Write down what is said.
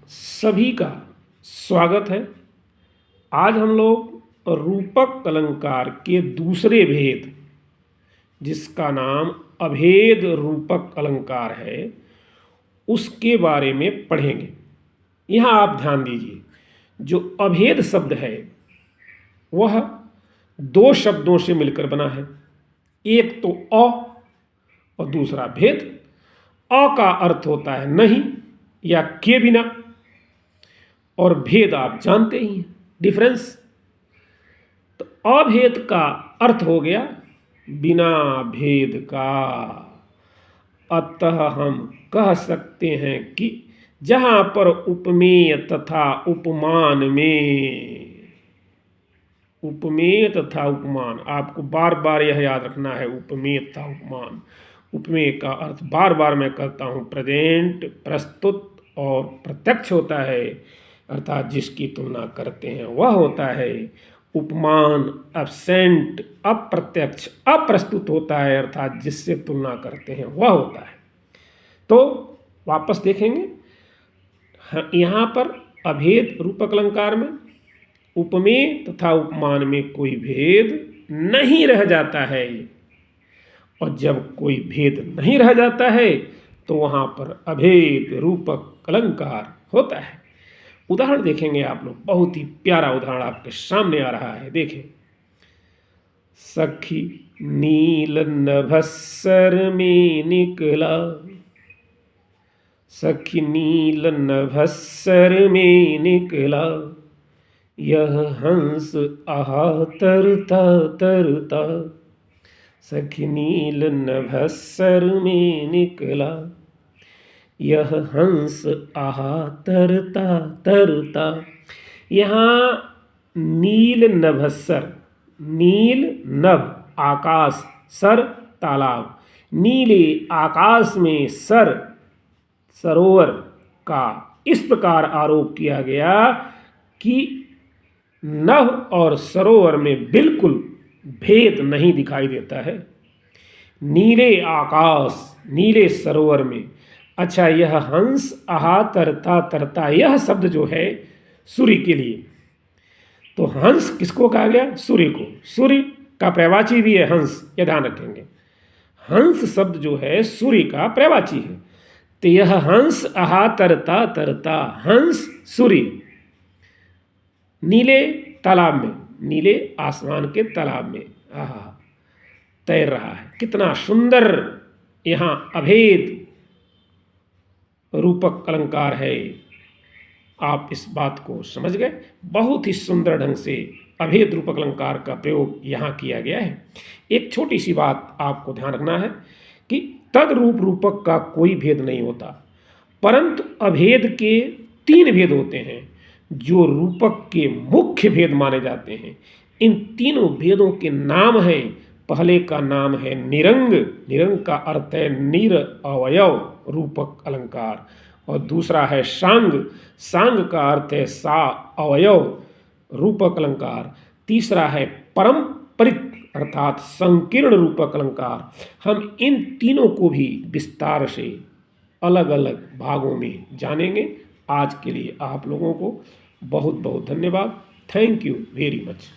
सभी का स्वागत है। आज हम लोग रूपक अलंकार के दूसरे भेद, जिसका नाम अभेद रूपक अलंकार है, उसके बारे में पढ़ेंगे। यहाँ आप ध्यान दीजिए, जो अभेद शब्द है वह दो शब्दों से मिलकर बना है। एक तो अ और दूसरा भेद। अ का अर्थ होता है नहीं या के बिना, और भेद आप जानते ही हैं, डिफरेंस। तो अभेद का अर्थ हो गया बिना भेद का। अतः हम कह सकते हैं कि जहां पर उपमेय तथा उपमान में, उपमेय तथा उपमान, आपको बार बार यह याद रखना है, उपमेय तथा उपमान। उपमेय का अर्थ बार बार मैं कहता हूँ प्रेजेंट, प्रस्तुत और प्रत्यक्ष होता है, अर्थात जिसकी तुलना करते हैं वह होता है। उपमान एब्सेंट, अप्रत्यक्ष, अप्रस्तुत होता है, अर्थात जिससे तुलना करते हैं वह होता है। तो वापस देखेंगे, यहाँ पर अभेद रूपक अलंकार में उपमेय तथा उपमान में कोई भेद नहीं रह जाता है, और जब कोई भेद नहीं रह जाता है तो वहाँ पर अभेद रूपक अलंकार होता है। उदाहरण देखेंगे आप लोग, बहुत ही प्यारा उदाहरण आपके सामने आ रहा है, देखें। सखी नील नभस्सर में निकला, सखी नील नभस्सर में निकला, यह हंस आहा तरता तरता। सखी नील नभस्सर में निकला, यह हंस आहा तरता तरता। यहाँ नील नभस्सर, नील नभ आकाश, सर तालाब, नीले आकाश में सर सरोवर का इस प्रकार आरोप किया गया कि नभ और सरोवर में बिल्कुल भेद नहीं दिखाई देता है। नीले आकाश, नीले सरोवर में। अच्छा, यह हंस आहा तरता तरता, यह शब्द जो है सूर्य के लिए, तो हंस किसको कहा गया? सूर्य को। सूर्य का पर्यायवाची भी है हंस, यह ध्यान रखेंगे। हंस शब्द जो है सूर्य का पर्यायवाची है। तो यह हंस आहा तरता तरता, हंस सूर्य नीले तालाब में, नीले आसमान के तालाब में आहा तैर रहा है। कितना सुंदर यहाँ अभेद रूपक अलंकार है। आप इस बात को समझ गए? बहुत ही सुंदर ढंग से अभेद रूपक अलंकार का प्रयोग यहाँ किया गया है। एक छोटी सी बात आपको ध्यान रखना है कि तद रूप रूपक का कोई भेद नहीं होता, परंतु अभेद के तीन भेद होते हैं जो रूपक के मुख्य भेद माने जाते हैं। इन तीनों भेदों के नाम हैं, पहले का नाम है निरंग, निरंग का अर्थ है निर अवयव रूपक अलंकार, और दूसरा है सांग, सांग का अर्थ है सा अवयव रूपक अलंकार, तीसरा है परम्परित अर्थात संकीर्ण रूपक अलंकार। हम इन तीनों को भी विस्तार से अलग अलग भागों में जानेंगे। आज के लिए आप लोगों को बहुत बहुत धन्यवाद। Thank you very much.